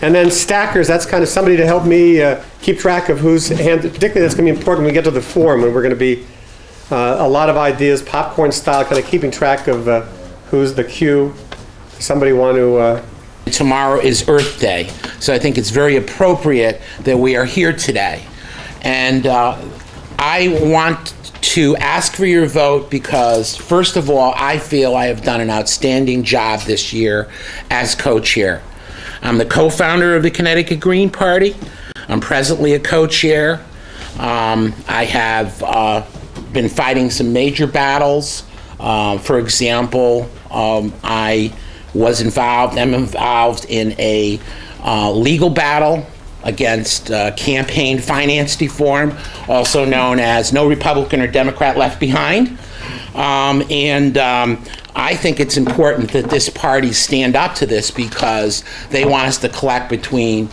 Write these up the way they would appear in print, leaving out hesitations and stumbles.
And then stackers, that's kind of somebody to help me keep track of whose hand, particularly that's going to be important when we get to the forum, when we're going to be a lot of ideas, popcorn style, kind of keeping track of who's the queue. Somebody want to... Tomorrow is Earth Day, so I think it's very appropriate that we are here today. And I want to ask for your vote because, first of all, I feel I have done an outstanding job this year as co-chair. I'm the co-founder of the Connecticut Green Party. I'm presently a co-chair. I have been fighting some major battles. For example, I am involved in a legal battle against campaign finance reform, also known as No Republican or Democrat Left Behind. I think it's important that this party stand up to this because they want us to collect between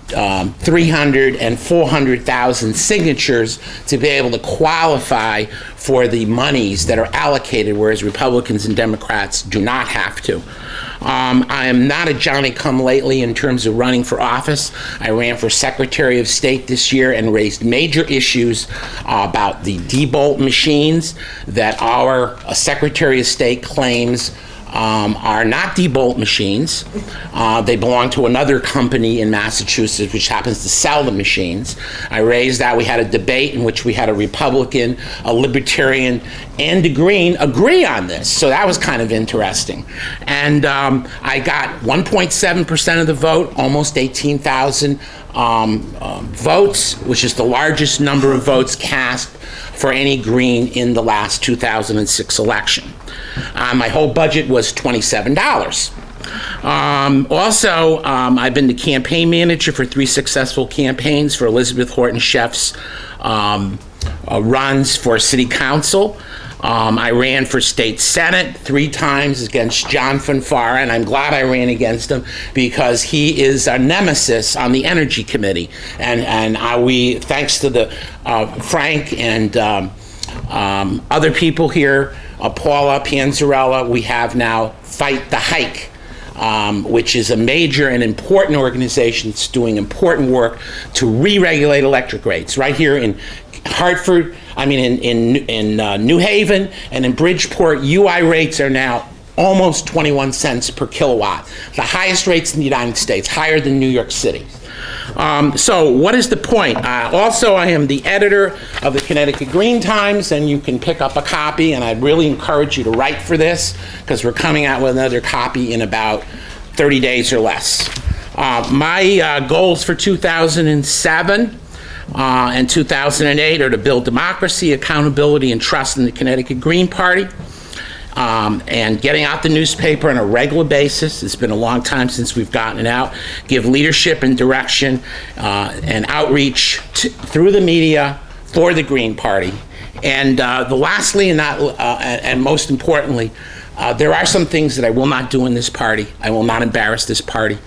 300 and 400,000 signatures to be able to qualify for the monies that are allocated, whereas Republicans and Democrats do not have to. I am not a Johnny-come-lately in terms of running for office. I ran for Secretary of State this year and raised major issues about the debolt machines that our Secretary of State claims are not debolt machines. They belong to another company in Massachusetts which happens to sell the machines. I raised that. We had a debate in which we had a Republican, a Libertarian, and a Green agree on this. So that was kind of interesting. And I got 1.7% of the vote, almost 18,000 votes, which is the largest number of votes cast for any Green in the last 2006 election. My whole budget was $27. Also, I've been the campaign manager for 3 successful campaigns for Elizabeth Horton Sheff's runs for city council. I ran for state senate 3 times against John Fanfara, and I'm glad I ran against him because he is a nemesis on the energy committee. And we, thanks to the Frank and other people here, Paula Panzarella, we have now Fight the Hike, which is a major and important organization that's doing important work to re-regulate electric rates. Right here in Hartford, in New Haven and in Bridgeport, UI rates are now almost 21 cents per kilowatt. The highest rates in the United States, higher than New York City. So what is the point? Also, I am the editor of the Connecticut Green Times, and you can pick up a copy, and I'd really encourage you to write for this because we're coming out with another copy in about 30 days or less. My goals for 2007 and 2008 are to build democracy, accountability, and trust in the Connecticut Green Party. And getting out the newspaper on a regular basis. It's been a long time since we've gotten it out. Give leadership and direction and outreach through the media for the Green Party. And lastly, and most importantly, there are some things that I will not do in this party. I will not embarrass this party.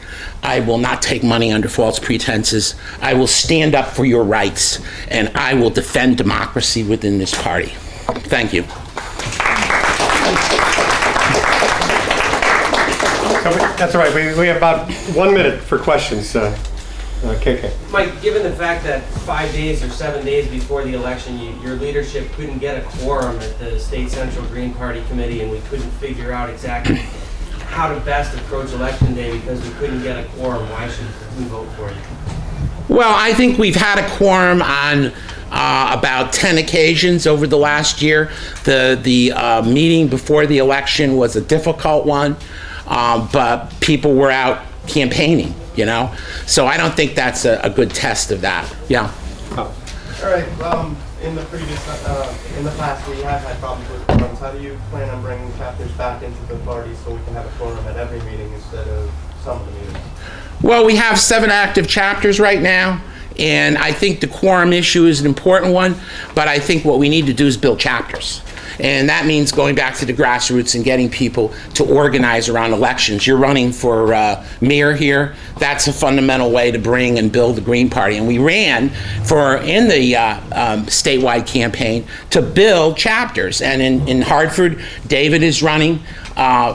I will not take money under false pretenses. I will stand up for your rights, and I will defend democracy within this party. Thank you. That's all right. We have about 1 minute for questions. KK. Mike, given the fact that 5 days or 7 days before the election, your leadership couldn't get a quorum at the State Central Green Party Committee, and we couldn't figure out exactly how to best approach Election Day because we couldn't get a quorum, why should we vote for you? Well, I think we've had a quorum on about 10 occasions over the last year. The meeting before the election was a difficult one, but people were out campaigning, So I don't think that's a good test of that. Yeah. All right. In the past, we have had problems with quorums. How do you plan on bringing chapters back into the party so we can have a quorum at every meeting instead of some of the meetings? Well, we have 7 active chapters right now. And I think the quorum issue is an important one, but I think what we need to do is build chapters. And that means going back to the grassroots and getting people to organize around elections. You're running for mayor here. That's a fundamental way to bring and build the Green Party. And we ran in the statewide campaign to build chapters. And in Hartford, David is running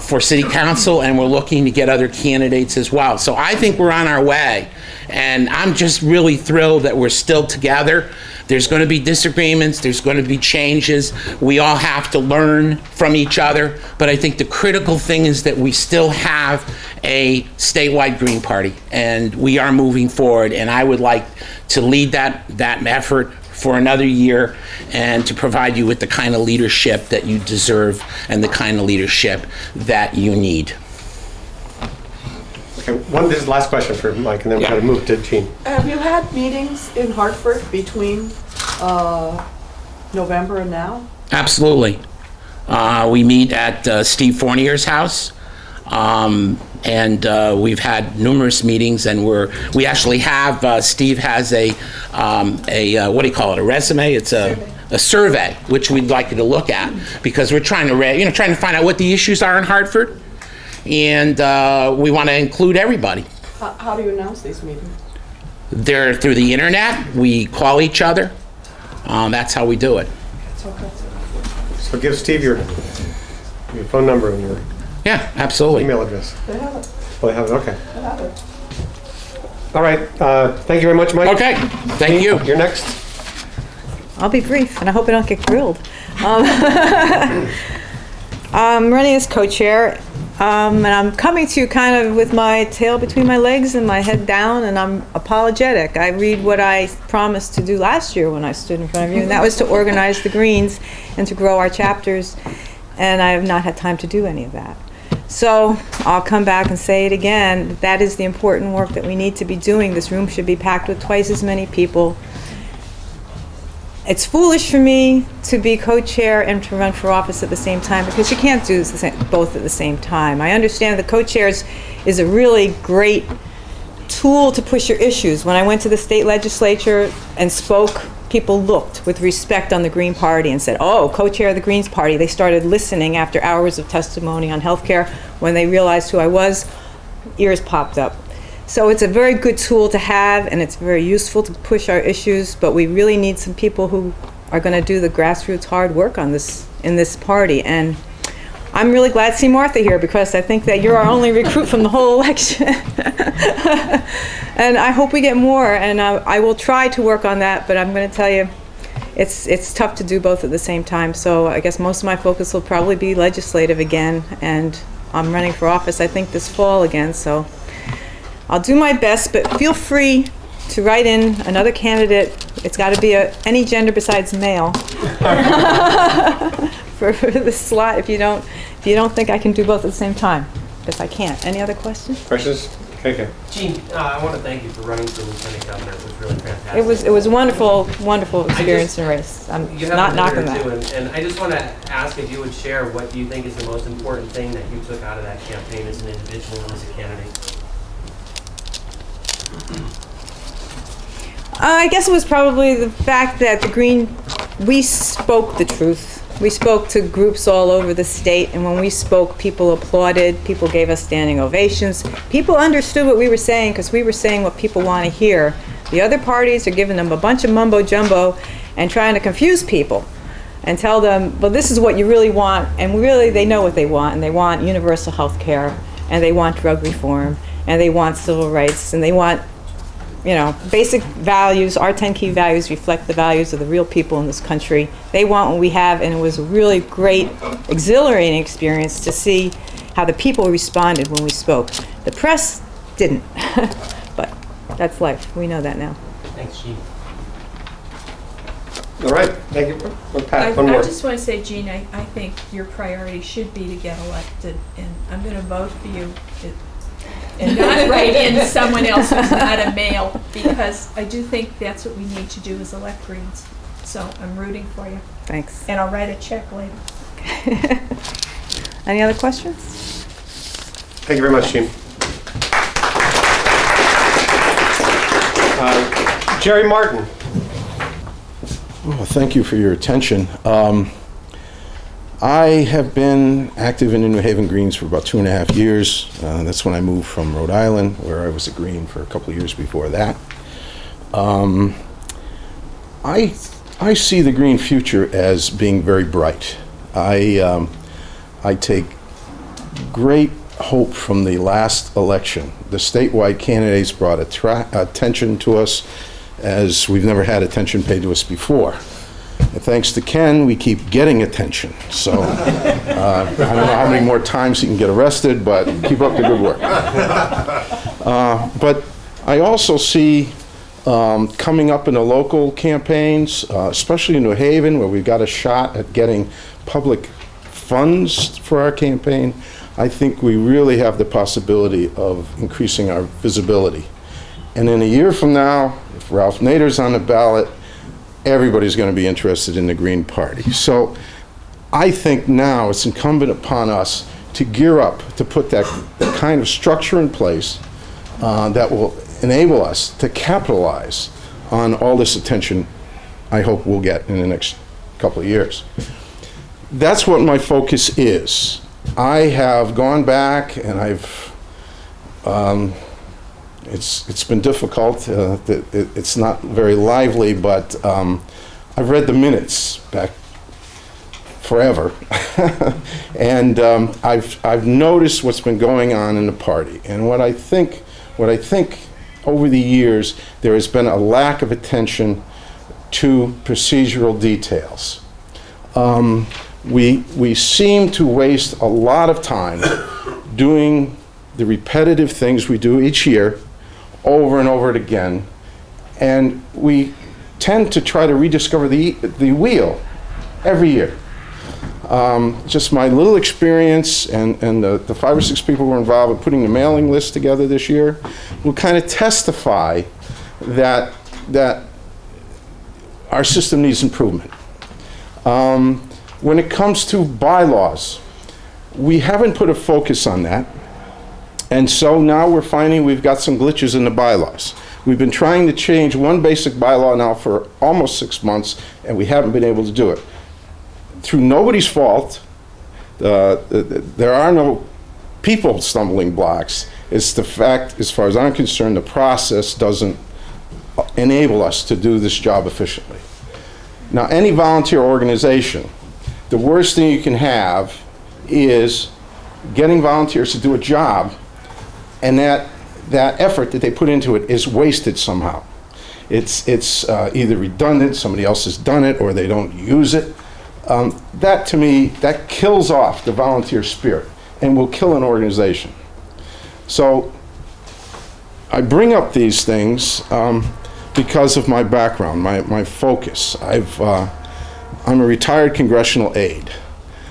for city council, and we're looking to get other candidates as well. So I think we're on our way. And I'm just really thrilled that we're still together. There's going to be disagreements, there's going to be changes. We all have to learn from each other, but I think the critical thing is that we still have a statewide Green Party, and we are moving forward, and I would like to lead that effort for another year and to provide you with the kind of leadership that you deserve and the kind of leadership that you need. Okay, this is the last question for Mike, and then we're going to move to Jean. Have you had meetings in Hartford between November and now? Absolutely. We meet at Steve Fournier's house, and we've had numerous meetings, and we actually have, Steve has a what do you call it, a resume? It's a survey, which we'd like you to look at, because we're trying to find out what the issues are in Hartford, and we want to include everybody. How do you announce these meetings? They're through the internet. We call each other. That's how we do it. Okay. So give Steve your phone number and your Yeah, absolutely. email address. They have it. Oh, they have it, okay. They have it. All right, thank you very much, Mike. Okay, thank you. You're next. I'll be brief, and I hope I don't get grilled. I'm running as co-chair, and I'm coming to you kind of with my tail between my legs and my head down, and I'm apologetic. I read what I promised to do last year when I stood in front of you, and that was to organize the Greens and to grow our chapters, and I have not had time to do any of that. So I'll come back and say it again. That is the important work that we need to be doing. This room should be packed with twice as many people. It's foolish for me to be co-chair and to run for office at the same time, because you can't do both at the same time. I understand the co-chairs is a really great tool to push your issues. When I went to the state legislature and spoke, people looked with respect on the Green Party and said, oh, co-chair of the Greens Party. They started listening after hours of testimony on healthcare. When they realized who I was, ears popped up. So it's a very good tool to have, and it's very useful to push our issues, but we really need some people who are going to do the grassroots hard work on this in this party. And I'm really glad to see Martha here, because I think that you're our only recruit from the whole election. And I hope we get more, and I will try to work on that, but I'm going to tell you, it's tough to do both at the same time. So I guess most of my focus will probably be legislative again, and I'm running for office, I think, this fall again, so I'll do my best, but feel free to write in another candidate. It's got to be any gender besides male for the slot if you don't think I can do both at the same time, because I can't. Any other questions? Questions? Okay. Jean, I want to thank you for running for lieutenant governor. It was really fantastic. It was wonderful experience in race. I'm You have not a knocking leader, that. too, and I just want to ask if you would share what you think is the most important thing that you took out of that campaign as an individual and as a candidate. I guess it was probably the fact that we spoke the truth. We spoke to groups all over the state, and when we spoke, people applauded, people gave us standing ovations. People understood what we were saying, because we were saying what people want to hear. The other parties are giving them a bunch of mumbo jumbo and trying to confuse people and tell them, well, this is what you really want, and really they know what they want, and they want universal health care, and they want drug reform, and they want civil rights, and they want, basic values. Our 10 key values reflect the values of the real people in this country. They want what we have, and it was a really great, exhilarating experience to see how the people responded when we spoke. The press didn't, but that's life. We know that now. Thanks, Jean. All right, thank you. Pat, I one more. just want to say, Jean, I think your priority should be to get elected, and I'm going to vote for you and not write in someone else who's not a male, because I do think that's what we need to do is elect Greens. So I'm rooting for you. Thanks. And I'll write a check later. Any other questions? Thank you very much, Jean. Jerry Martin. Oh, thank you for your attention. I have been active in the New Haven Greens for about 2.5 years. That's when I moved from Rhode Island, where I was a Green for a couple of years before that. I see the Green future as being very bright. I take great hope from the last election. The statewide candidates brought attention to us as we've never had attention paid to us before. And thanks to Ken, we keep getting attention. So I don't know how many more times he can get arrested, but keep up the good work. But I also see coming up in the local campaigns, especially in New Haven, where we've got a shot at getting public funds for our campaign, I think we really have the possibility of increasing our visibility. And in a year from now, if Ralph Nader's on the ballot, everybody's going to be interested in the Green Party. So I think now it's incumbent upon us to gear up to put that kind of structure in place that will enable us to capitalize on all this attention I hope we'll get in the next couple of years. That's what my focus is. I have gone back and it's been difficult. It's not very lively, but I've read the minutes back forever, and I've noticed what's been going on in the party. And what I think over the years there has been a lack of attention to procedural details. We seem to waste a lot of time doing the repetitive things we do each year over and over again, and we tend to try to rediscover the wheel every year. Just my little experience and the 5 or 6 people who were involved in putting the mailing list together this year will kind of testify that our system needs improvement. When it comes to bylaws, we haven't put a focus on that. And so now we're finding we've got some glitches in the bylaws. We've been trying to change one basic bylaw now for almost 6 months, and we haven't been able to do it. Through nobody's fault, there are no people stumbling blocks. It's the fact, as far as I'm concerned, the process doesn't enable us to do this job efficiently. Now, any volunteer organization, the worst thing you can have is getting volunteers to do a job, and that effort that they put into it is wasted somehow. It's either redundant, somebody else has done it, or they don't use it. That, to me, that kills off the volunteer spirit and will kill an organization. So I bring up these things because of my background, my focus. I'm a retired congressional aide.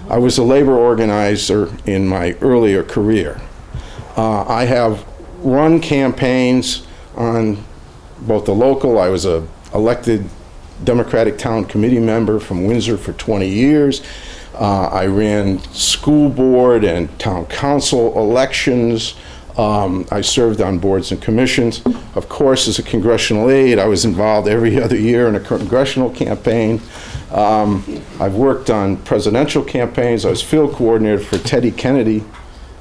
I was a labor organizer in my earlier career. I have run campaigns on both the local. I was a elected Democratic Town Committee member from Windsor for 20 years. I ran school board and town council elections. I served on boards and commissions. Of course, as a congressional aide, I was involved every other year in a congressional campaign. I've worked on presidential campaigns. I was field coordinator for Teddy Kennedy,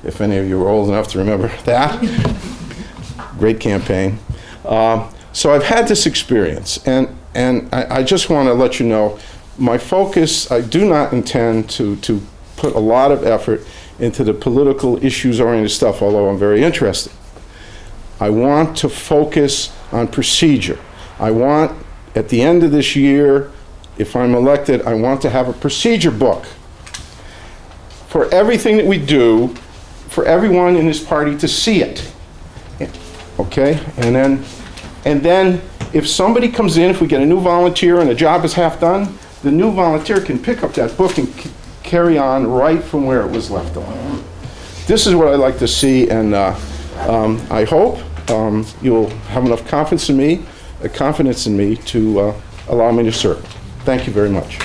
if any of you are old enough to remember that. Great campaign. So I've had this experience, and I just want to let you know, my focus, I do not intend to put a lot of effort into the political issues-oriented stuff, although I'm very interested. I want to focus on procedure. I want, at the end of this year, if I'm elected, I want to have a procedure book for everything that we do, for everyone in this party to see it. Okay? And then if somebody comes in, if we get a new volunteer and a job is half done, the new volunteer can pick up that book and carry on right from where it was left off. This is what I like to see, and I hope you'll have enough confidence in me to allow me to serve. Thank you very much.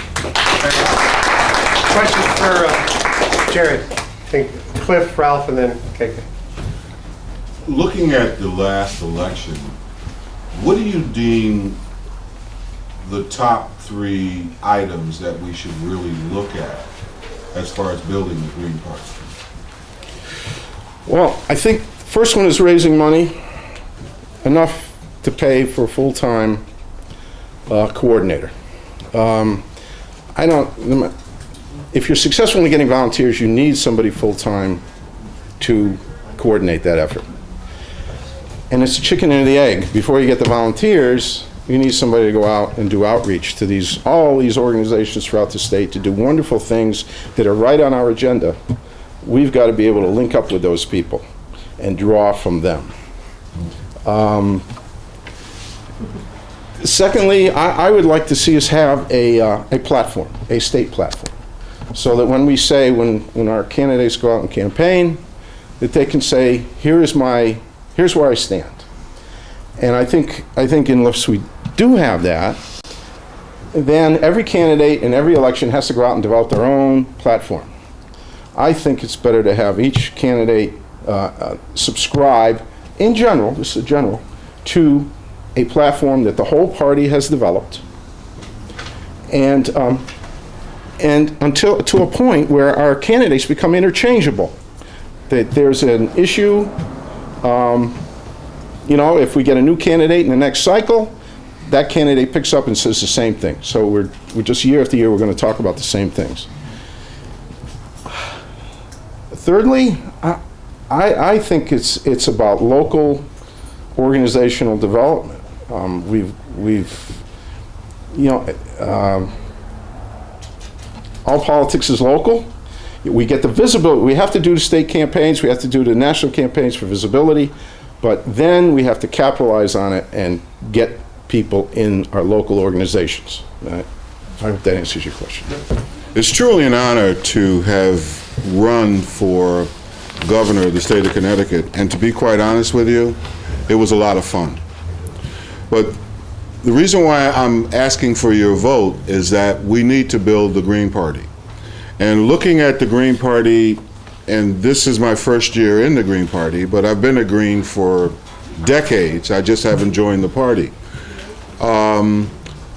Questions for Jared? I think Cliff, Ralph, and then KK. Looking at the last election, what do you deem the top 3 items that we should really look at as far as building the Green Party? Well, I think the first one is raising money, enough to pay for a full-time coordinator. If you're successful in getting volunteers, you need somebody full-time to coordinate that effort. And it's a chicken and the egg. Before you get the volunteers, you need somebody to go out and do outreach to all these organizations throughout the state to do wonderful things that are right on our agenda. We've got to be able to link up with those people and draw from them. Secondly, I would like to see us have a platform, a state platform, so that when we say, when our candidates go out and campaign, that they can say, here's where I stand. And I think unless we do have that, then every candidate in every election has to go out and develop their own platform. I think it's better to have each candidate subscribe, in general, this is general, to a platform that the whole party has developed, and until to a point where our candidates become interchangeable. That there's an issue, if we get a new candidate in the next cycle, that candidate picks up and says the same thing. So we're just year after year, we're going to talk about the same things. Thirdly, I think it's about local organizational development. All politics is local. We get the visibility. We have to do the state campaigns. We have to do the national campaigns for visibility. But then we have to capitalize on it and get people in our local organizations. I hope that answers your question. It's truly an honor to have run for governor of the state of Connecticut, and to be quite honest with you, it was a lot of fun. But the reason why I'm asking for your vote is that we need to build the Green Party. And looking at the Green Party, and this is my first year in the Green Party, but I've been a Green for decades. I just haven't joined the party.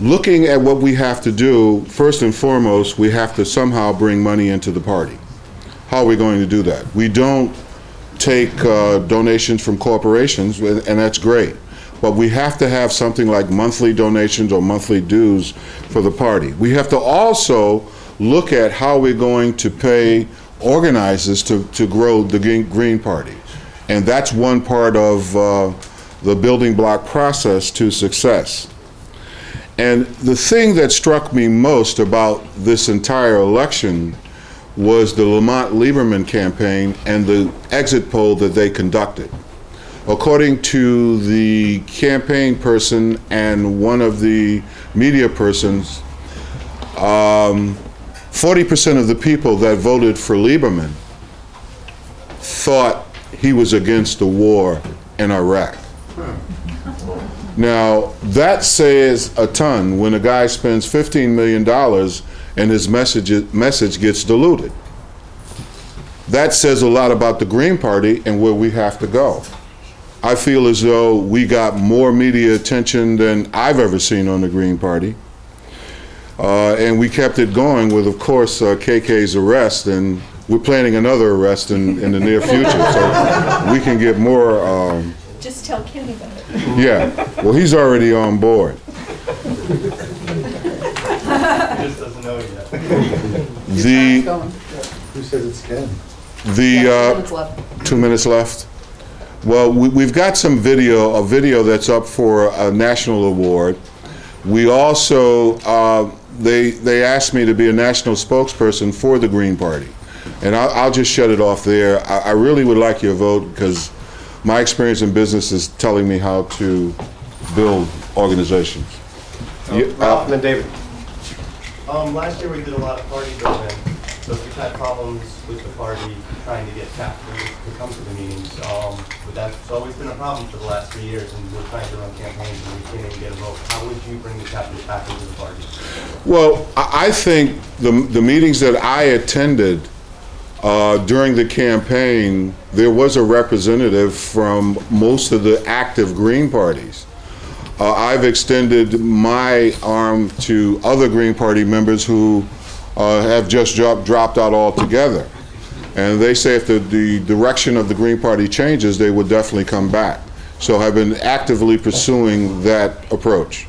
Looking at what we have to do, first and foremost, we have to somehow bring money into the party. How are we going to do that? We don't take donations from corporations, and that's great. But we have to have something like monthly donations or monthly dues for the party. We have to also look at how we're going to pay organizers to grow the Green Party. And that's one part of the building block process to success. And the thing that struck me most about this entire election was the Lamont Lieberman campaign and the exit poll that they conducted. According to the campaign person and one of the media persons, 40% of the people that voted for Lieberman thought he was against the war in Iraq. Now, that says a ton when a guy spends $15 million and his message gets diluted. That says a lot about the Green Party and where we have to go. I feel as though we got more media attention than I've ever seen on the Green Party. And we kept it going with, of course, KK's arrest, and we're planning another arrest in the near future, so we can get more. Just tell Kenny about it. Yeah, well, he's already on board. He just doesn't know it yet. Who says it's Ken? 2 minutes left. Well, we've got a video that's up for a national award. We also, they asked me to be a national spokesperson for the Green Party. And I'll just shut it off there. I really would like your vote because my experience in business is telling me how to build organizations. Ralph and then David. Last year we did a lot of party building, so we've had problems with the party trying to get chapters to come to the meetings. But that's always been a problem for the last 3 years, and we're trying to run campaigns and we can't even get a vote. How would you bring the chapters back into the party? Well, I think the meetings that I attended during the campaign, there was a representative from most of the active Green parties. I've extended my arm to other Green Party members who have just dropped out altogether. And they say if the direction of the Green Party changes, they would definitely come back. So I've been actively pursuing that approach.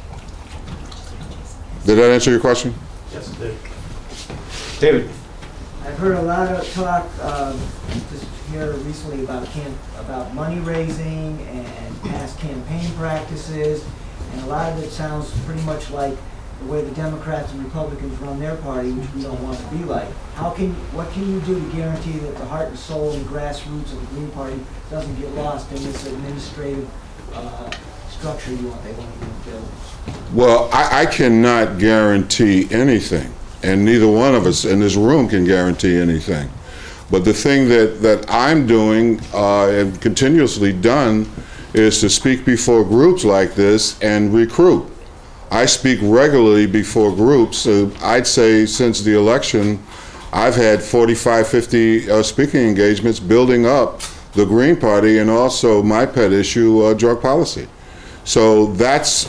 Did that answer your question? Yes, it did. David? I've heard a lot of talk just here recently about money raising and past campaign practices, and a lot of it sounds pretty much like the way the Democrats and Republicans run their party, which we don't want to be like. What can you do to guarantee that the heart and soul and grassroots of the Green Party doesn't get lost in this administrative structure they want to build? Well, I cannot guarantee anything, and neither one of us in this room can guarantee anything. But the thing that I'm doing and continuously done is to speak before groups like this and recruit. I speak regularly before groups. I'd say since the election, I've had 45, 50 speaking engagements building up the Green Party and also my pet issue, drug policy. So that's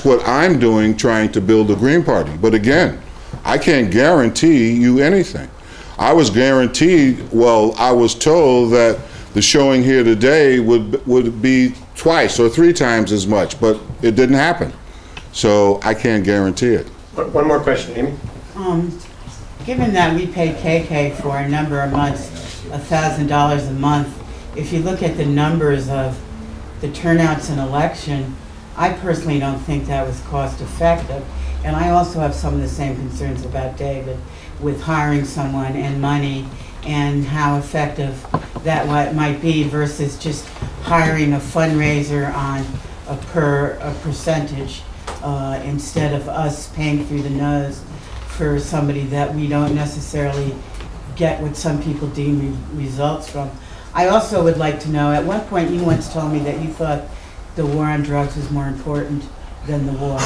what I'm doing, trying to build the Green Party. But again, I can't guarantee you anything. I was told that the showing here today would be twice or three times as much, but it didn't happen. So I can't guarantee it. One more question, Amy. Given that we paid KK for a number of months, $1,000 a month, if you look at the numbers of the turnouts in election, I personally don't think that was cost effective. And I also have some of the same concerns about David with hiring someone and money and how effective that might be versus just hiring a fundraiser on a percentage instead of us paying through the nose for somebody that we don't necessarily get what some people deem results from. I also would like to know, at one point you once told me that you thought the war on drugs was more important than the war,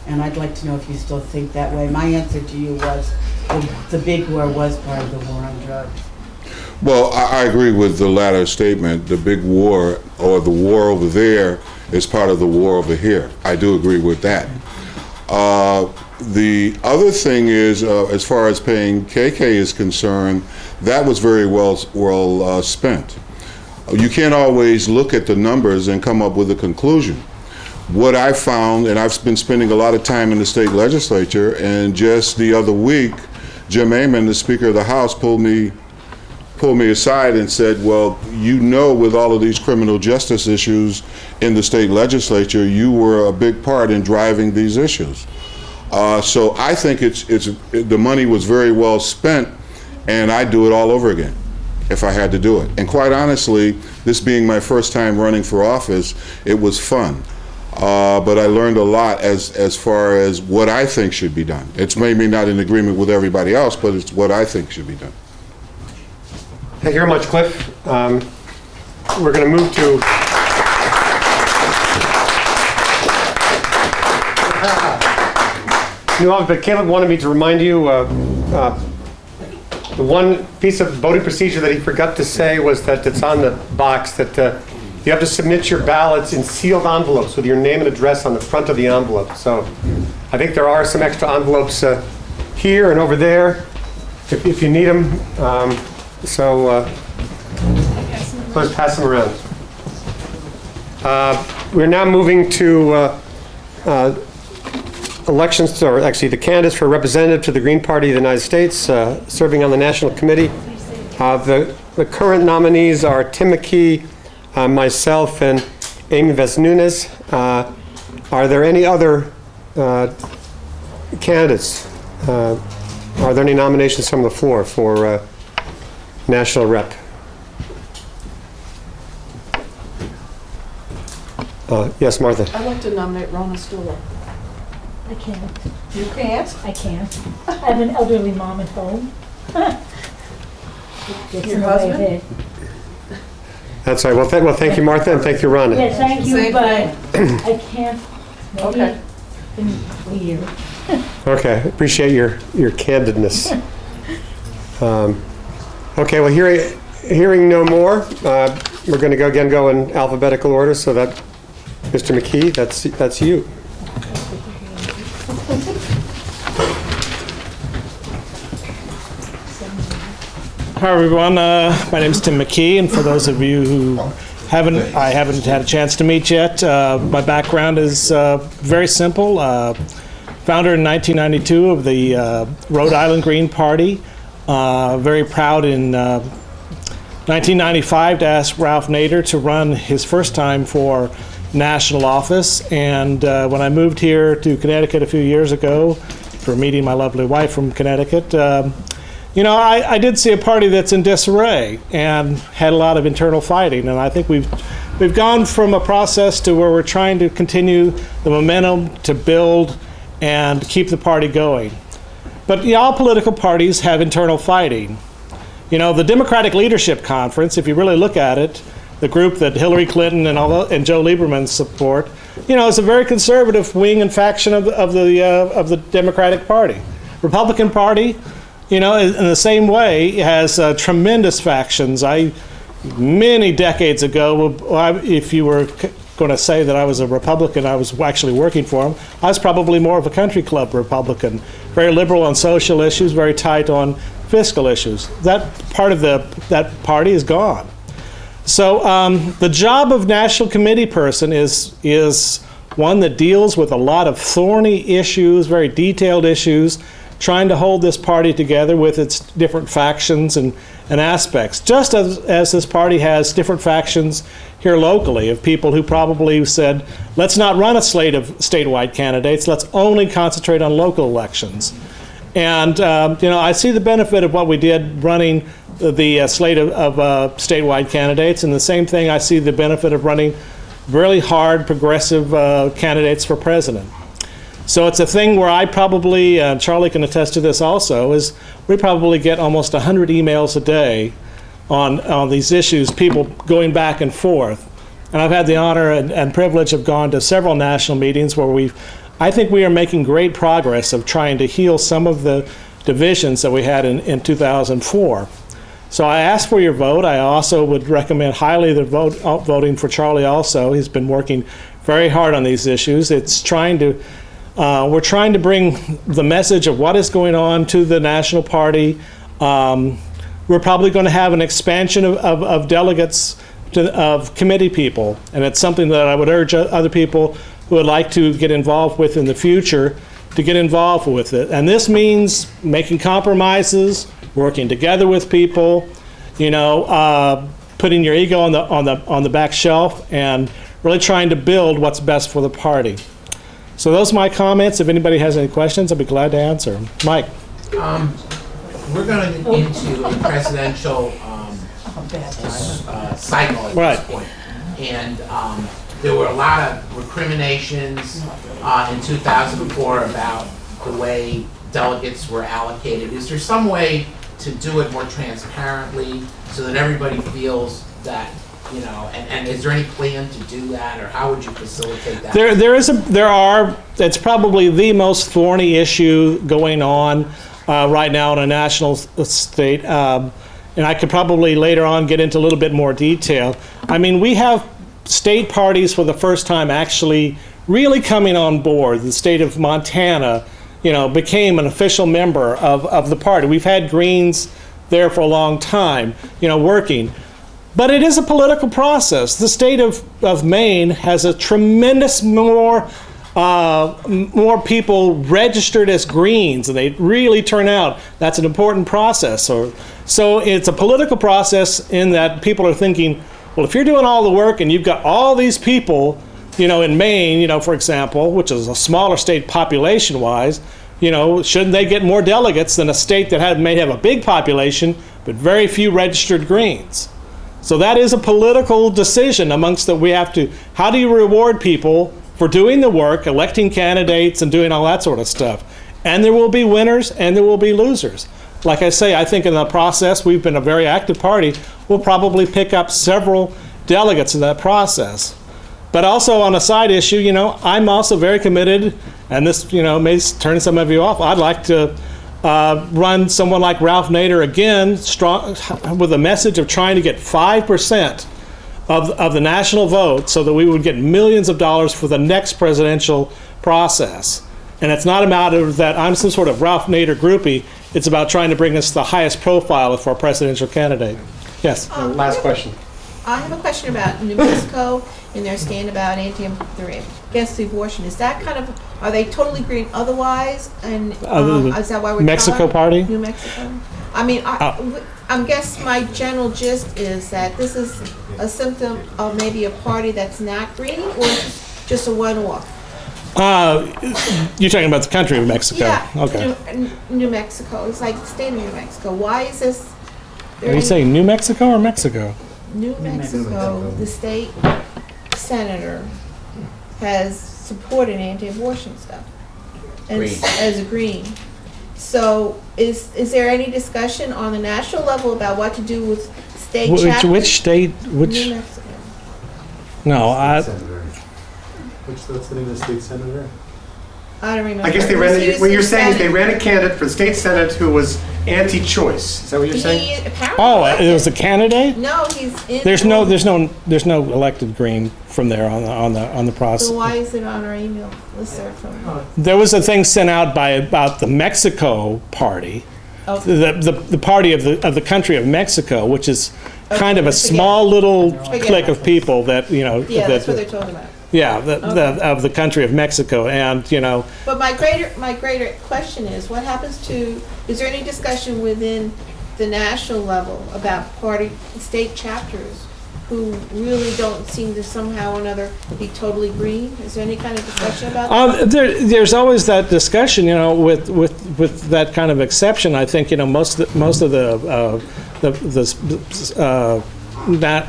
and I'd like to know if you still think that way. My answer to you was the big war was part of the war on drugs. Well, I agree with the latter statement. The big war, or the war over there, is part of the war over here. I do agree with that. The other thing is, as far as paying KK is concerned, that was very well spent. You can't always look at the numbers and come up with a conclusion. What I found, and I've been spending a lot of time in the state legislature, and just the other week, Jim Amon, the Speaker of the House, pulled me aside and said, well, you know, with all of these criminal justice issues in the state legislature, you were a big part in driving these issues. So I think the money was very well spent, and I'd do it all over again if I had to do it. And quite honestly, this being my first time running for office, it was fun. But I learned a lot as far as what I think should be done. It's maybe not in agreement with everybody else, but it's what I think should be done. Thank you very much, Cliff. We're going to move to new office, but Caleb wanted me to remind you the one piece of voting procedure that he forgot to say was that it's on the box that you have to submit your ballots in sealed envelopes with your name and address on the front of the envelope. So I think there are some extra envelopes here and over there if you need them. Let's pass them around. We're now moving to elections, or actually the candidates for representative to the Green Party of the United States, serving on the National Committee. The current nominees are Tim McKee, myself, and Amy Vesnunas. Are there any other candidates? Are there any nominations from the floor for national rep? Yes, Martha. I'd like to nominate Rona Stewart. I can't. You can't? I can't. I have an elderly mom at home. Gets Your in the way of husband? it. That's right. Well, thank you, Martha, and thank you, Rhonda. Yes, thank you, Same but I can't. Maybe Okay. in a year. Okay, appreciate your candidness. Okay, well, hearing no more, we're going to go in alphabetical order. So that, Mr. McKee, that's you. Hi everyone, my name is Tim McKee, and for those of you who I haven't had a chance to meet yet, my background is very simple. Founder in 1992 of the Rhode Island Green Party. Very proud in 1995 to ask Ralph Nader to run his first time for national office, and when I moved here to Connecticut a few years ago for meeting my lovely wife from Connecticut, I did see a party that's in disarray and had a lot of internal fighting, and I think we've gone from a process to where we're trying to continue the momentum to build and keep the party going. But all political parties have internal fighting. The Democratic Leadership Conference, if you really look at it, the group that Hillary Clinton and Joe Lieberman support, is a very conservative wing and faction of the Democratic Party. Republican Party, in the same way, has tremendous factions. Many decades ago, if you were going to say that I was a Republican, I was actually working for them. I was probably more of a country club Republican, very liberal on social issues, very tight on fiscal issues. That part of that party is gone. So the job of national committee person is one that deals with a lot of thorny issues, very detailed issues, trying to hold this party together with its different factions and aspects. Just as this party has different factions here locally of people who probably said, let's not run a slate of statewide candidates, let's only concentrate on local elections. And I see the benefit of what we did running the slate of statewide candidates, and the same thing I see the benefit of running really hard progressive candidates for president. So it's a thing where I probably, Charlie can attest to this also, is we probably get almost 100 emails a day on these issues, people going back and forth. And I've had the honor and privilege of going to several national meetings where I think we are making great progress of trying to heal some of the divisions that we had in 2004. So I ask for your vote. I also would recommend highly the voting for Charlie also. He's been working very hard on these issues. We're trying to bring the message of what is going on to the national party. We're probably going to have an expansion of delegates, of committee people, and it's something that I would urge other people who would like to get involved with in the future to get involved with it. And this means making compromises, working together with people, putting your ego on the back shelf, and really trying to build what's best for the party. So those are my comments. If anybody has any questions, I'd be glad to answer them. Mike. We're going into a presidential cycle at this point. And there were a lot of recriminations in 2004 about the way delegates were allocated. Is there some way to do it more transparently so that everybody feels that, and is there any plan to do that, or how would you facilitate that? It's probably the most thorny issue going on right now in a national state, and I could probably later on get into a little bit more detail. I mean, we have state parties for the first time actually really coming on board. The state of Montana, became an official member of the party. We've had Greens there for a long time, working. But it is a political process. The state of Maine has a tremendous more people registered as Greens, and they really turn out. That's an important process. So it's a political process in that people are thinking, well, if you're doing all the work and you've got all these people, in Maine, for example, which is a smaller state population-wise, shouldn't they get more delegates than a state that may have a big population but very few registered Greens? So that is a political decision amongst how do you reward people for doing the work, electing candidates and doing all that sort of stuff? And there will be winners and there will be losers. Like I say, I think in the process, we've been a very active party. We'll probably pick up several delegates in that process. But also on a side issue, I'm also very committed, and this, may turn some of you off. I'd like to run someone like Ralph Nader again, strong, with a message of trying to get 5% of the national vote so that we would get millions of dollars for the next presidential process. And it's not a matter that I'm some sort of Ralph Nader groupie. It's about trying to bring us the highest profile for a presidential candidate. Yes. Last question. I have a question about New Mexico and their stand about against the abortion. Is that kind of, are they totally green otherwise? And is that why we're Mexico Party? New Mexico? I mean, I guess my general gist is that this is a symptom of maybe a party that's not green, or just a one-off. You're talking about the country of Mexico. Yeah. Okay. New Mexico. It's like the state of New Mexico. Why is this? Are you saying New Mexico or Mexico? New Mexico, the state senator has supported anti-abortion stuff as a green. So is there any discussion on the national level about what to do with state chapters? Which state? New Mexico. No, What's the name of the state senator? I don't remember. I guess they ran. What you're saying is they ran a candidate for the state senate who was anti-choice. Is that what you're saying? it was a candidate. No, he's in. There's no elected green from there on the process. So why is it on our email listserv from? There was a thing sent out about the Mexico Party, the party of the country of Mexico, which is kind of a small little clique of people that Yeah, that's what they're talking about. Yeah, of the country of Mexico, and But my greater question is, what happens to? Is there any discussion within the national level about state chapters who really don't seem to somehow or another be totally green? Is there any kind of discussion about that? There's always that discussion, with that kind of exception. I think most of the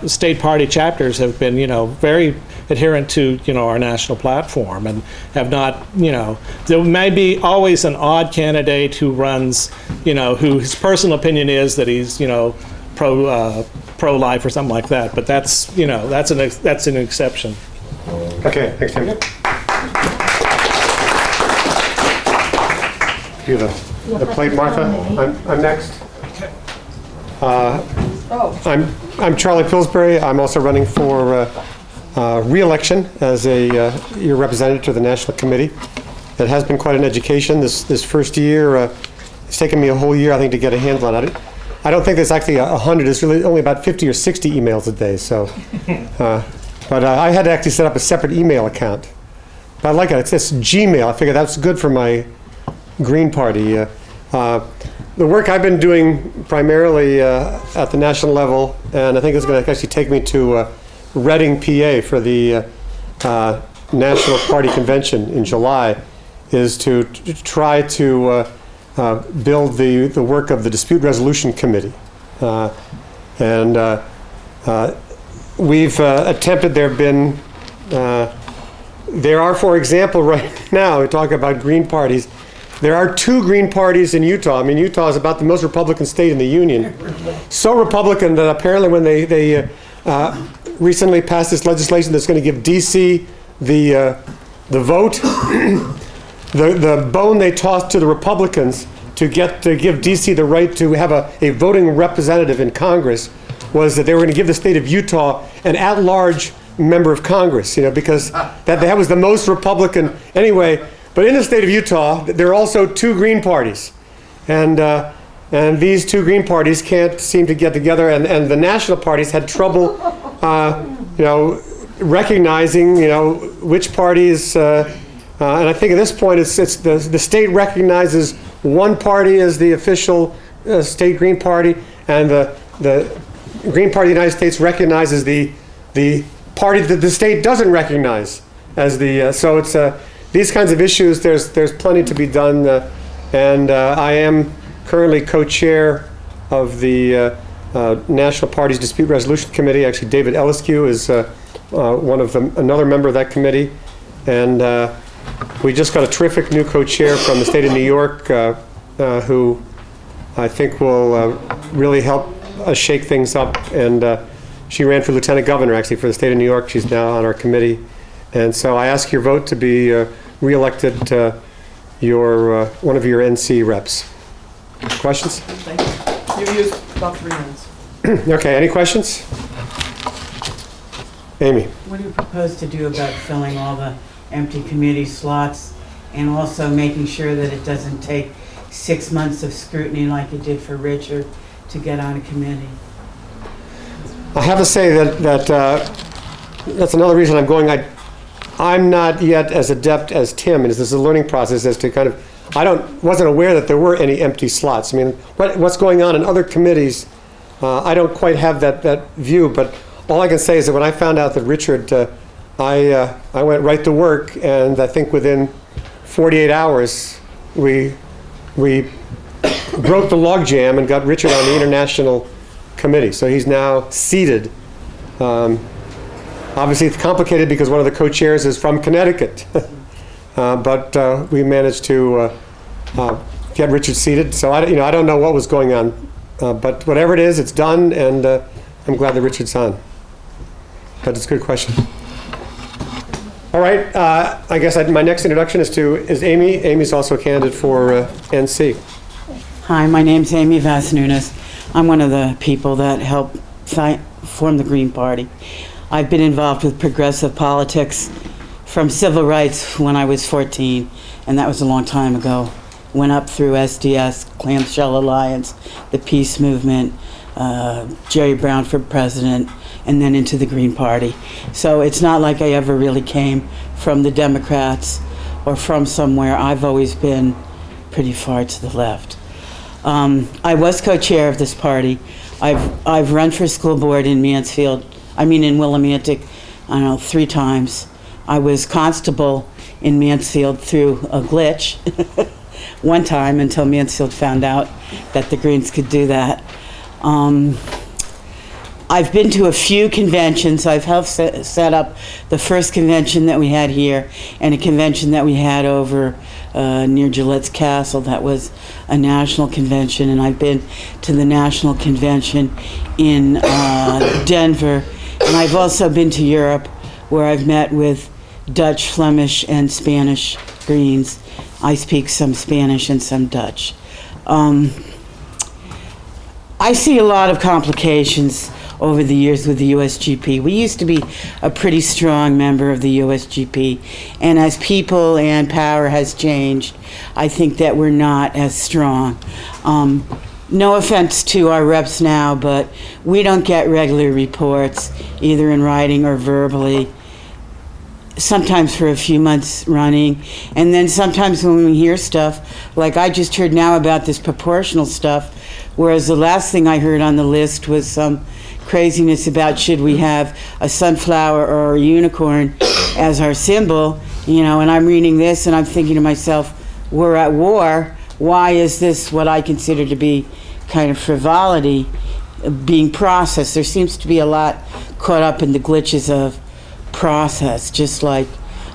state party chapters have been very adherent to our national platform, and have not there may be always an odd candidate who runs who his personal opinion is that he's pro-life or something like that, but that's an exception. Okay, thanks, Tim. You the plate, Martha. I'm next. I'm Charlie Pillsbury. I'm also running for re-election as your representative to the National Committee. It has been quite an education this first year. It's taken me a whole year, I think, to get a handle on it. I don't think there's actually 100. It's really only about 50 or 60 emails a day. So, but I had to actually set up a separate email account. But I like it. It's this Gmail. I figure that's good for my Green Party. The work I've been doing primarily at the national level, and I think it's going to actually take me to Reading, PA for the National Party Convention in July, is to try to build the work of the Dispute Resolution Committee. We've attempted, there are, for example, right now, we talk about green parties, there are 2 green parties in Utah. I mean, Utah is about the most Republican state in the union. So Republican that apparently when they recently passed this legislation that's going to give D.C. the vote, the bone they tossed to the Republicans to give D.C. the right to have a voting representative in Congress was that they were going to give the state of Utah an at-large member of Congress, because that was the most Republican anyway. But in the state of Utah, there are also 2 green parties, and these 2 green parties can't seem to get together, and the national parties had trouble, recognizing, which parties. And I think at this point, it's the state recognizes one party as the official state Green Party, and the Green Party of the United States recognizes the party that the state doesn't recognize as the. So it's these kinds of issues. There's plenty to be done, and I am currently co-chair of the National Party's Dispute Resolution Committee. Actually, David Eliscu is another member of that committee, and we just got a terrific new co-chair from the state of New York, who I think will really help us shake things up. And she ran for lieutenant governor, actually, for the state of New York. She's now on our committee. And so I ask your vote to be re-elected one of your NC reps. Questions? Thank you. You've used about 3 minutes. Okay, any questions? Amy? What do you propose to do about filling all the empty committee slots, and also making sure that it doesn't take 6 months of scrutiny like it did for Richard to get on a committee. I have to say that that's another reason I'm going. I'm not yet as adept as Tim, and this is a learning process as to kind of, wasn't aware that there were any empty slots. I mean, what's going on in other committees, I don't quite have that view, but all I can say is that when I found out that Richard, I went right to work, and I think within 48 hours, we broke the logjam and got Richard on the international committee. So he's now seated. Obviously, it's complicated because one of the co-chairs is from Connecticut. But we managed to get Richard seated. So I don't know what was going on. But whatever it is, it's done, and I'm glad that Richard's on. But it's a good question. All right, I guess my next introduction is Amy. Amy's also a candidate for NC. Hi, my name's Amy Vasnunas. I'm one of the people that helped form the Green Party. I've been involved with progressive politics from civil rights when I was 14, and that was a long time ago. Went up through SDS, Clamshell Alliance, the Peace Movement, Jerry Brown for president, and then into the Green Party. So it's not like I ever really came from the Democrats or from somewhere. I've always been pretty far to the left. I was co-chair of this party. I've run for school board in in Willimantic, 3 times. I was constable in Mansfield through a glitch one time until Mansfield found out that the Greens could do that. I've been to a few conventions. I've helped set up the first convention that we had here and a convention that we had over near Gillette's Castle. That was a national convention, and I've been to the national convention in Denver. And I've also been to Europe, where I've met with Dutch, Flemish, and Spanish Greens. I speak some Spanish and some Dutch. I see a lot of complications over the years with the USGP. We used to be a pretty strong member of the USGP, and as people and power has changed, I think that we're not as strong. No offense to our reps now, but we don't get regular reports, either in writing or verbally, sometimes for a few months running. And then sometimes when we hear stuff, like I just heard now about this proportional stuff, whereas the last thing I heard on the list was some craziness about should we have a sunflower or a unicorn as our symbol, and I'm reading this and I'm thinking to myself, we're at war. Why is this what I consider to be kind of frivolity being processed? There seems to be a lot caught up in the glitches of process, just like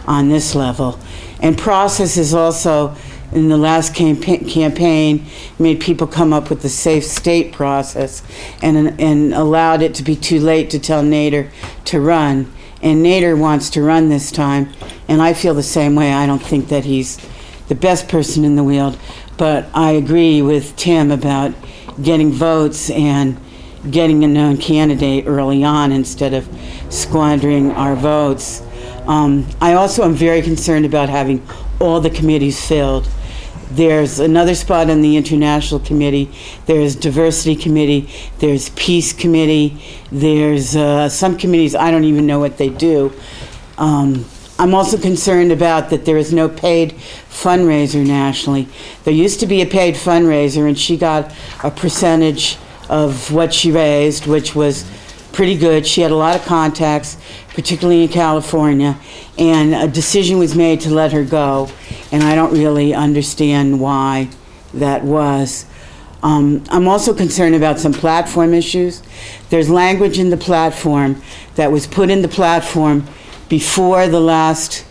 on this level. And process is also, in the last campaign, made people come up with the safe state process and allowed it to be too late to tell Nader to run. And Nader wants to run this time, and I feel the same way. I don't think that he's the best person in the world, but I agree with Tim about getting votes and getting a known candidate early on instead of squandering our votes. I also am very concerned about having all the committees filled. There's another spot on the International Committee, there's Diversity Committee, there's Peace Committee, there's some committees, I don't even know what they do. I'm also concerned about that there is no paid fundraiser nationally. There used to be a paid fundraiser, and she got a percentage of what she raised, which was pretty good. She had a lot of contacts, particularly in California, and a decision was made to let her go, and I don't really understand why that was. I'm also concerned about some platform issues. There's language in the platform that was put in the platform before the last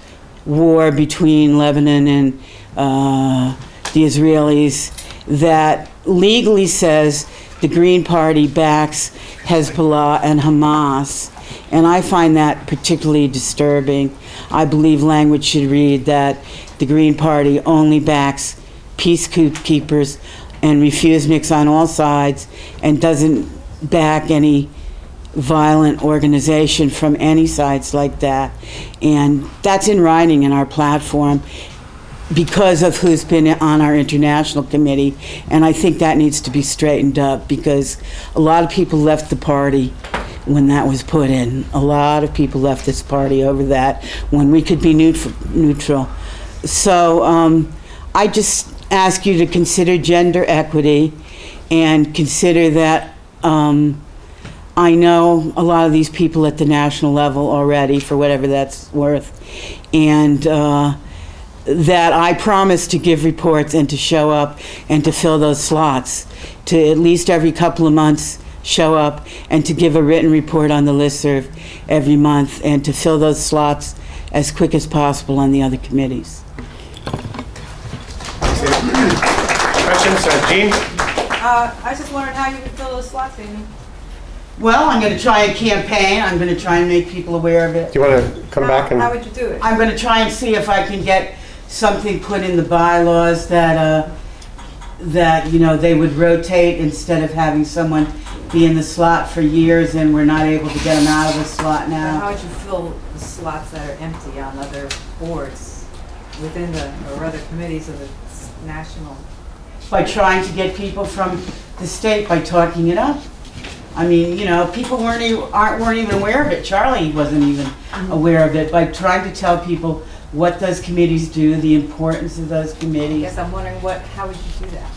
war between Lebanon and the Israelis that legally says the Green Party backs Hezbollah and Hamas, and I find that particularly disturbing. I believe language should read that the Green Party only backs peacekeepers and refuseniks on all sides and doesn't back any violent organization from any sides like that. And that's in writing in our platform. because of who's been on our international committee, and I think that needs to be straightened up because a lot of people left the party when that was put in. A lot of people left this party over that when we could be neutral. So I just ask you to consider gender equity and consider that I know a lot of these people at the national level already, for whatever that's worth, and that I promise to give reports and to show up and to fill those slots, to at least every couple of months show up and to give a written report on the listserv every month and to fill those slots as quick as possible on the other committees. Questions, Jean? I was just wondering how you would fill those slots, Amy. Well, I'm going to try a campaign. I'm going to try and make people aware of it. Do you want to come back and... How would you do it? I'm going to try and see if I can get something put in the bylaws that that they would rotate instead of having someone be in the slot for years and we're not able to get them out of the slot now. How would you fill the slots that are empty on other boards within or other committees of the national? By trying to get people from the state by talking it up. I mean, people weren't even aware of it. Charlie wasn't even aware of it. By trying to tell people what those committees do, the importance of those committees. Yes, I'm wondering how would you do that?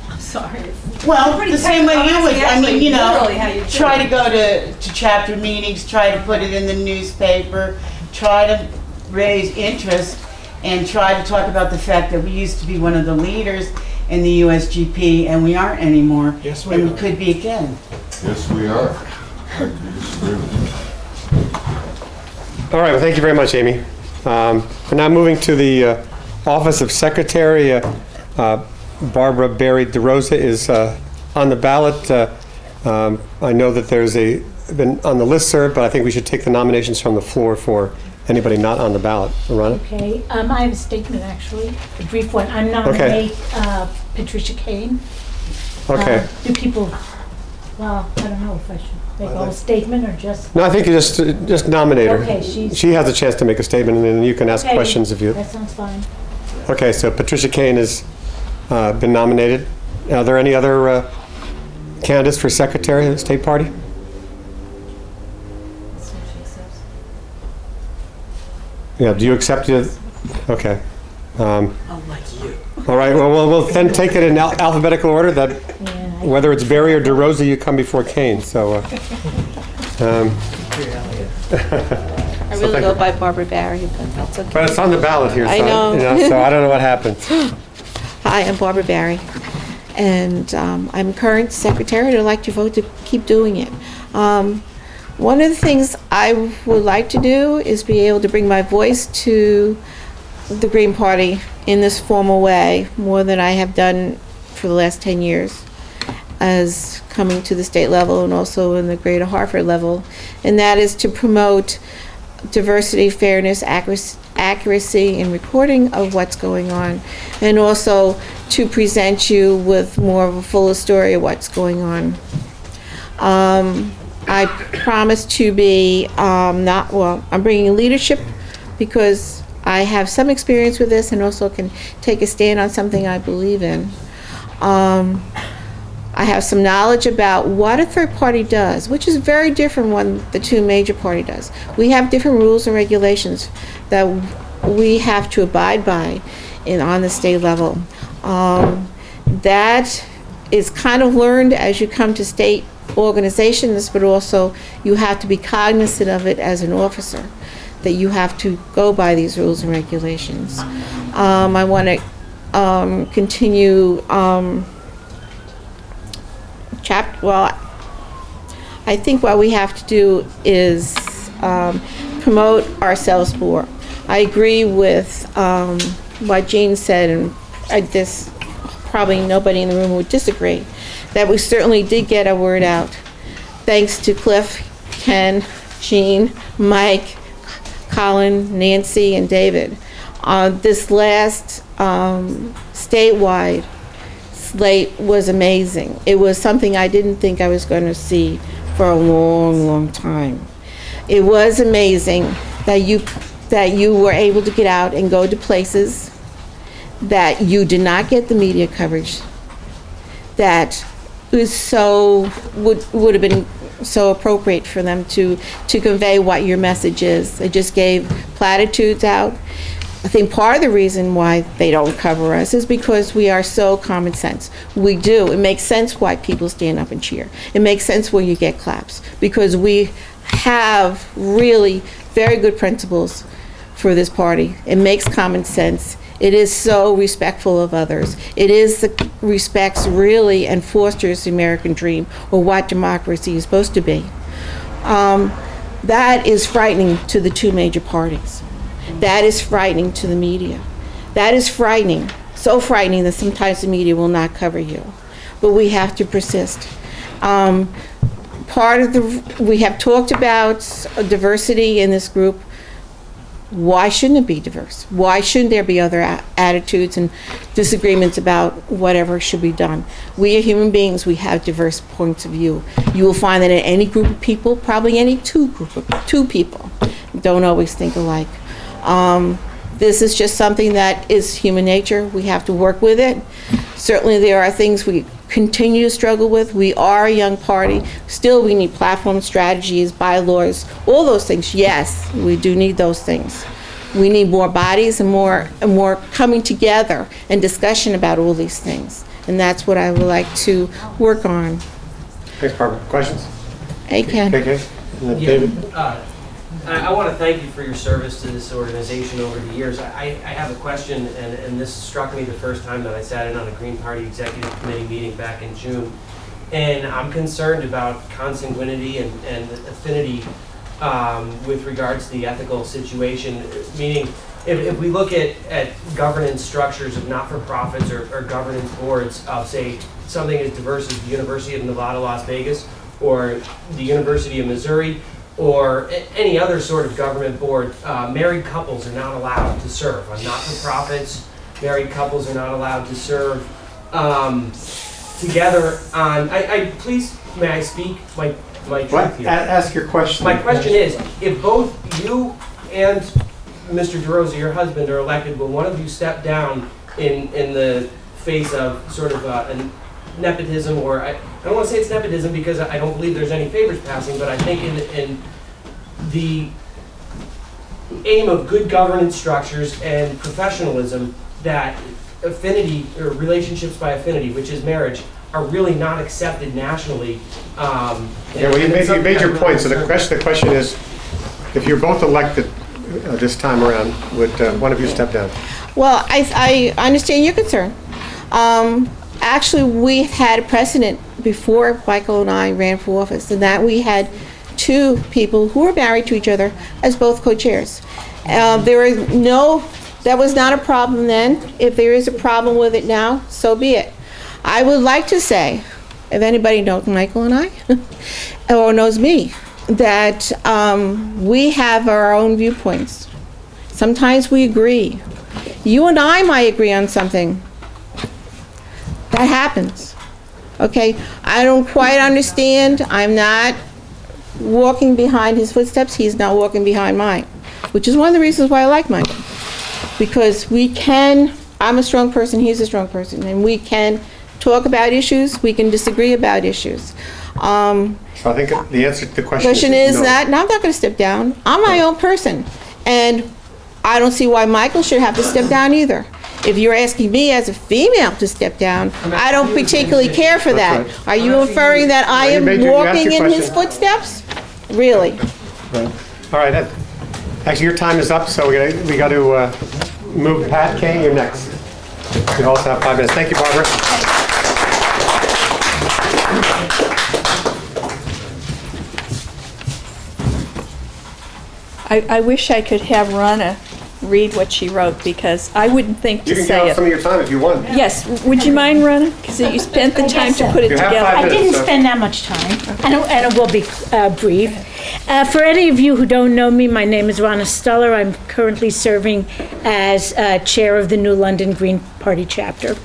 I'm sorry. Well, the same way you would. I mean, literally how you try to go to chapter meetings, try to put it in the newspaper, try to raise interest, and try to talk about the fact that we used to be one of the leaders in the USGP, and we aren't anymore. Yes, we and are. we could be again. Yes, we are. I disagree with you. All right, well, thank you very much, Amy. We're now moving to the Office of Secretary. Barbara Barry DeRosa is on the ballot. I know that there's been on the listserv, but I think we should take the nominations from the floor for anybody not on the ballot. Ronna? Okay, I have a statement actually, a brief one. I'm nominating Patricia Kane. Okay. Do people, well, I don't know if I should make a whole statement or just. No, I think you just nominate her. Okay, she has a chance to make a statement, and then you can ask Okay, questions if you. That sounds fine. Okay, so Patricia Kane has been nominated. Are there any other candidates for secretary of the state party? Yeah, do you accept it? Okay. Unlike you. All right, well, we'll then take it in alphabetical order, that whether it's Barry or DeRosa, you come before Kane, so. I really go by Barbara Barry, but that's okay. But it's on the ballot here, so, I know. So I don't know what happens. Hi, I'm Barbara Barry, and I'm current secretary, and I'd like your vote to keep doing it. One of the things I would like to do is be able to bring my voice to the Green Party in this formal way, more than I have done for the last 10 years, as coming to the state level and also in the greater Hartford level, and that is to promote diversity, fairness, accuracy in recording of what's going on, and also to present you with more of a fuller story of what's going on. I promise to be I'm bringing leadership because I have some experience with this and also can take a stand on something I believe in. I have some knowledge about what a third party does, which is very different when the two major party does. We have different rules and regulations that we have to abide by on the state level. That is kind of learned as you come to state organizations, but also you have to be cognizant of it as an officer, that you have to go by these rules and regulations. I want to continue I think what we have to do is promote ourselves more. I agree with what Jean said, and this probably nobody in the room would disagree, that we certainly did get our word out. Thanks to Cliff, Ken, Jean, Mike, Colin, Nancy, and David. This last statewide slate was amazing. It was something I didn't think I was going to see for a long, long time. It was amazing that you were able to get out and go to places that you did not get the media coverage that would have been so appropriate for them to convey what your message is. They just gave platitudes out. I think part of the reason why they don't cover us is because we are so common sense. We do. It makes sense why people stand up and cheer. It makes sense when you get claps, because we have really very good principles for this party. It makes common sense. It is so respectful of others. It respects really and fosters the American dream, or what democracy is supposed to be. That is frightening to the two major parties. That is frightening to the media. That is frightening, so frightening that sometimes the media will not cover you. But we have to persist. We have talked about diversity in this group. Why shouldn't it be diverse? Why shouldn't there be other attitudes and disagreements about whatever should be done? We are human beings. We have diverse points of view. You will find that in any group of people, probably any two people, don't always think alike. This is just something that is human nature. We have to work with it. Certainly there are things we continue to struggle with. We are a young party. Still, we need platform strategies, bylaws, all those things. Yes, we do need those things. We need more bodies and more coming together and discussion about all these things. And that's what I would like to work on. Thanks, Barbara. Questions? Hey, Ken. Okay. And then David? I want to thank you for your service to this organization over the years. I have a question, and this struck me the first time that I sat in on a Green Party Executive Committee meeting back in June. And I'm concerned about consanguinity and affinity with regards to the ethical situation. Meaning, if we look at governance structures of not-for-profits or governance boards of, say, something as diverse as the University of Nevada, Las Vegas, or the University of Missouri, or any other sort of government board, married couples are not allowed to serve. On not-for-profits, married couples are not allowed to serve together on, please, may I speak my truth here? Ask your question. My question is, if both you and Mr. DeRosa, your husband, are elected, will one of you step down in the face of sort of a nepotism, or I don't want to say it's nepotism because I don't believe there's any favors passing, but I think in the aim of good governance structures and professionalism, that affinity or relationships by affinity, which is marriage, are really not accepted nationally. Yeah, well, you made your point. So the question is, if you're both elected this time around, would one of you step down? Well, I understand your concern. Actually, we had a precedent before Michael and I ran for office, and that we had two people who were married to each other as both co-chairs. That was not a problem then. If there is a problem with it now, so be it. I would like to say, if anybody knows Michael and I, or knows me, that we have our own viewpoints. Sometimes we agree. You and I might agree on something. That happens. Okay? I don't quite understand. I'm not walking behind his footsteps. He's not walking behind mine, which is one of the reasons why I like Michael. Because I'm a strong person, he's a strong person, and we can talk about issues, we can disagree about issues. So I think the answer to the question is no. that, no, I'm not going to step down. I'm my own person. And I don't see why Michael should have to step down either. If you're asking me as a female to step down, I don't particularly care for that. Right. Are you inferring that I am walking in his footsteps? Really? Right. All right. Actually, your time is up, so we got to move. Pat Kay, you're next. You also have 5 minutes. Thank you, Barbara. I wish I could have Rana read what she wrote, because I wouldn't think You to can get say off some it. of your time if you want. Yes, would you mind, Rana? Because you spent the time to put it You have together. 5 I minutes, didn't so- spend that much time, and it will be brief. For any of you who don't know me, my name is Rana Stuller. I'm currently serving as chair of the New London Green Party chapter.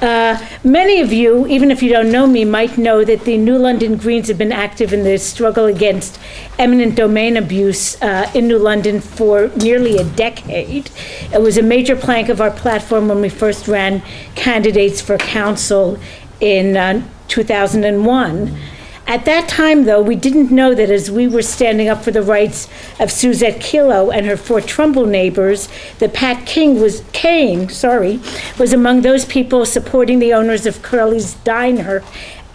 Many of you, even if you don't know me, might know that the New London Greens have been active in the struggle against eminent domain abuse in New London for nearly a decade. It was a major plank of our platform when we first ran candidates for council in 2001. At that time, though, we didn't know that as we were standing up for the rights of Suzette Kilo and her Fort Trumbull neighbors, that Pat Kane was among those people supporting the owners of Curly's Diner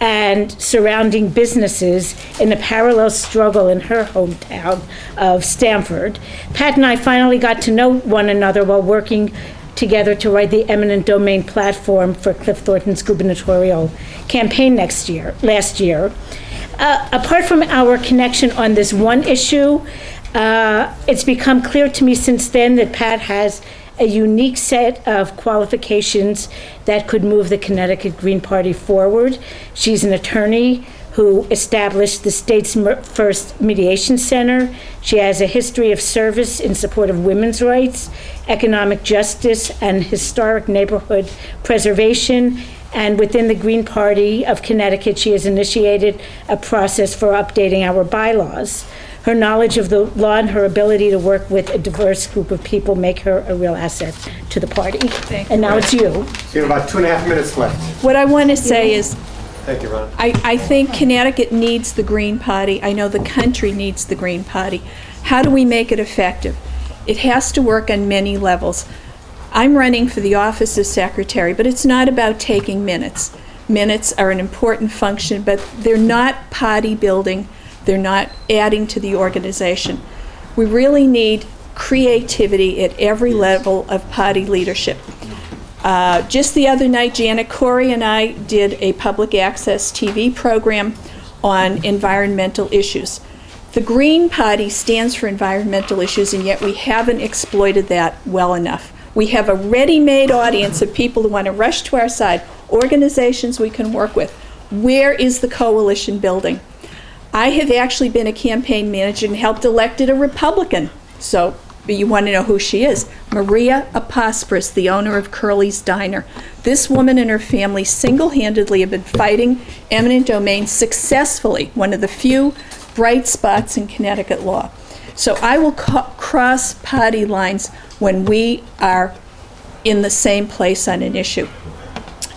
and surrounding businesses in a parallel struggle in her hometown of Stamford. Pat and I finally got to know one another while working together to write the eminent domain platform for Cliff Thornton's gubernatorial campaign last year. Apart from our connection on this one issue, it's become clear to me since then that Pat has a unique set of qualifications that could move the Connecticut Green Party forward. She's an attorney who established the state's first mediation center. She has a history of service in support of women's rights, economic justice, and historic neighborhood preservation. And within the Green Party of Connecticut, she has initiated a process for updating our bylaws. Her knowledge of the law and her ability to work with a diverse group of people make her a real asset to the party. Thank and you. Now it's you. So you have about 2.5 minutes left. What I want to say is, Thank you, Ron. I think Connecticut needs the Green Party. I know the country needs the Green Party. How do we make it effective? It has to work on many levels. I'm running for the office of secretary, but it's not about taking minutes. Minutes are an important function, but they're not party building. They're not adding to the organization. We really need creativity at every level of party leadership. Just the other night, Janet Corey and I did a public access TV program on environmental issues. The Green Party stands for environmental issues, and yet we haven't exploited that well enough. We have a ready-made audience of people who want to rush to our side, organizations we can work with. Where is the coalition building? I have actually been a campaign manager and helped elected a Republican. So you want to know who she is. Maria Apospris, the owner of Curly's Diner. This woman and her family single-handedly have been fighting eminent domain successfully, one of the few bright spots in Connecticut law. So I will cross party lines when we are in the same place on an issue.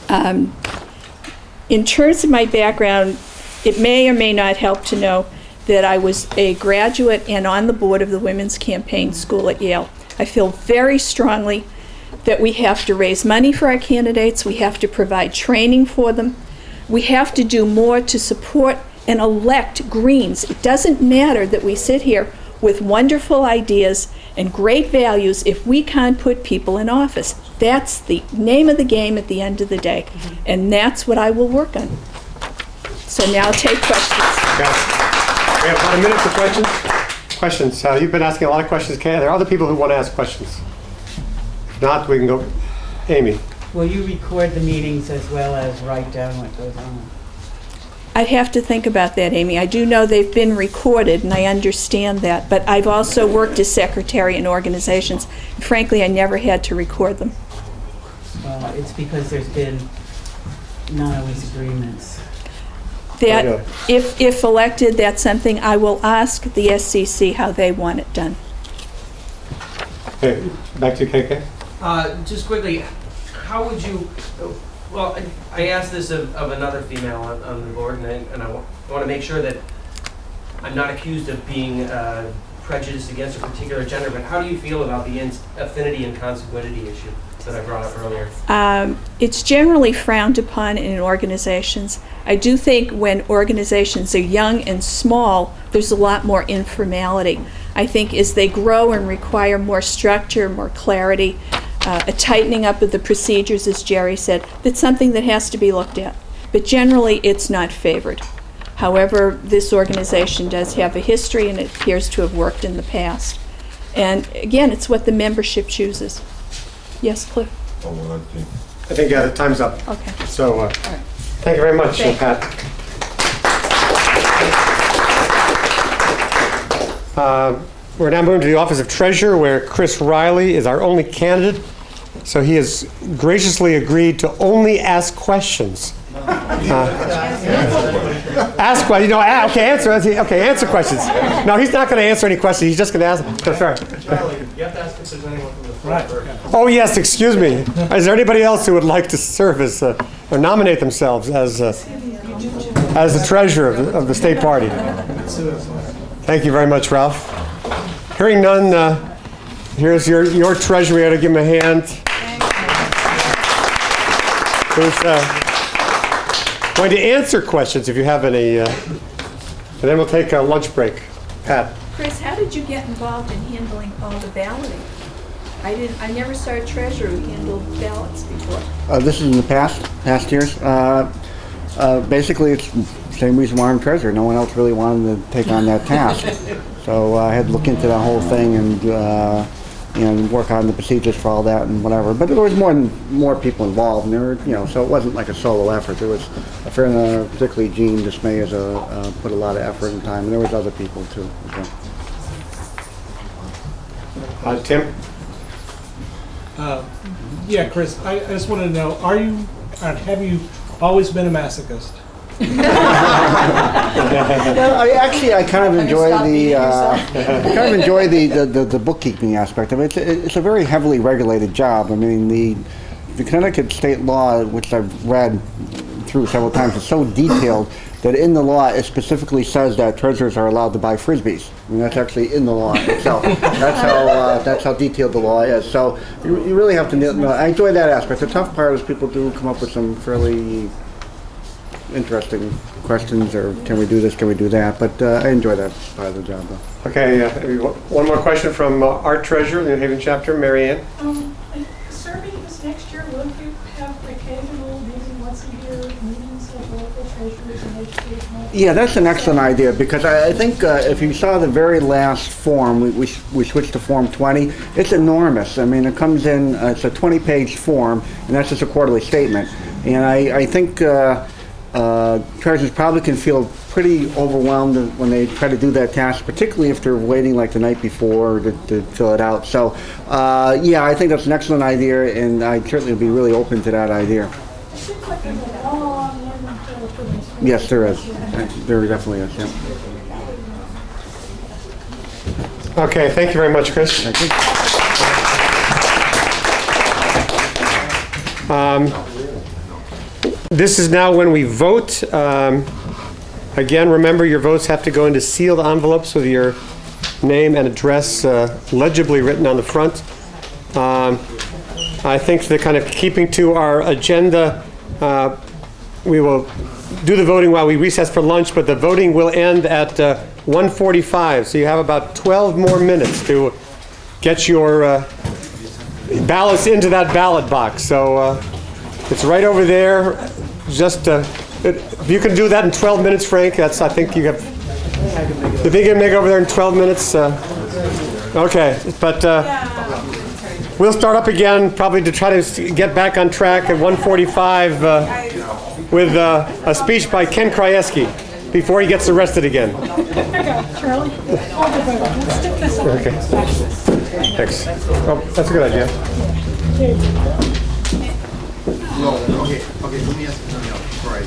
In terms of my background, it may or may not help to know that I was a graduate and on the board of the Women's Campaign School at Yale. I feel very strongly that we have to raise money for our candidates, we have to provide training for them, we have to do more to support and elect Greens. It doesn't matter that we sit here with wonderful ideas and great values if we can't put people in office. That's the name of the game at the end of the day, and that's what I will work on. So now I'll take questions. Okay. We have about a minute for questions. Questions. You've been asking a lot of questions, Kay. There are other people who want to ask questions. If not, we can go. Amy. Will you record the meetings as well as write down what goes on? I'd have to think about that, Amy. I do know they've been recorded, and I understand that, but I've also worked as secretary in organizations. Frankly, I never had to record them. Well, it's because there's been not always agreements. That, if elected, that's something I will ask the SCC how they want it done. Okay, back to KK. Just quickly, how would you, well, I asked this of another female on the board, and I want to make sure that I'm not accused of being prejudiced against a particular gender, but how do you feel about the affinity and consanguinity issue that I brought up earlier? It's generally frowned upon in organizations. I do think when organizations are young and small, there's a lot more informality. I think as they grow and require more structure, more clarity, a tightening up of the procedures, as Jerry said, that's something that has to be looked at. But generally, it's not favored. However, this organization does have a history, and it appears to have worked in the past. And again, it's what the membership chooses. Yes, Cliff? Oh, well, I think the time's up. Okay. So, thank you very much, Pat. We're now moving to the Office of Treasurer, where Chris Riley is our only candidate. So he has graciously agreed to only ask questions. Ask questions. Okay, answer. Okay, answer questions. No, he's not going to answer any questions. He's just going to ask. Oh, sorry. Charlie, you have to ask if there's anyone from the front first. Oh yes, excuse me. Is there anybody else who would like to serve as or nominate themselves as the treasurer of the state party? Thank you very much, Ralph. Hearing none, here's your treasurer. We ought to give him a hand. Who's going to answer questions if you have any, and then we'll take a lunch break. Pat. Chris, how did you get involved in handling all the balloting? I never saw a treasurer who handled ballots before. This is in the past years. Basically, it's the same reason why I'm treasurer. No one else really wanted to take on that task. So I had to look into that whole thing and work on the procedures for all that and whatever. But there was more people involved, and there were, so it wasn't like a solo effort. There was a fair number, particularly Gene Dismay put a lot of effort and time, and there was other people too. Tim? Yeah, Chris, I just want to know, have you always been a masochist? I kind of enjoy the bookkeeping aspect of it. It's a very heavily regulated job. I mean, the Connecticut state law, which I've read through several times, is so detailed that in the law it specifically says that treasurers are allowed to buy frisbees. I mean, that's actually in the law itself. That's how detailed the law is. So you really have to know. I enjoy that aspect. The tough part is people do come up with some fairly interesting questions, or can we do this, can we do that? But I enjoy that part of the job, though. Okay, one more question from our treasurer, the New Haven chapter, Mary Ann. Serving this next year, will you have occasional, maybe once a year, meetings of local treasurers and educational? Yeah, that's an excellent idea, because I think if you saw the very last form, we switched to Form 20. It's enormous. I mean, it comes in, it's a 20-page form, and that's just a quarterly statement. And I think treasurers probably can feel pretty overwhelmed when they try to do that task, particularly if they're waiting like the night before to fill it out. So, yeah, I think that's an excellent idea, and I certainly would be really open to that idea. It seems like there's a long for this. Yes, there is. There definitely is, yeah. Okay, thank you very much, Chris. Thank you. This is now when we vote. Again, remember your votes have to go into sealed envelopes with your name and address legibly written on the front. I think that kind of keeping to our agenda, we will do the voting while we recess for lunch, but the voting will end at 1:45. So you have about 12 more minutes to get your ballots into that ballot box. So it's right over there. Just if you can do that in 12 minutes, Frank, I think you have. You think you can make it over there in 12 minutes? Okay, but we'll start up again probably to try to get back on track at 1:45 with a speech by Ken Krajewski before he gets arrested again. Charlie, let's stick this up. Okay. Thanks. Oh, that's a good idea. Okay, let me ask you something else before I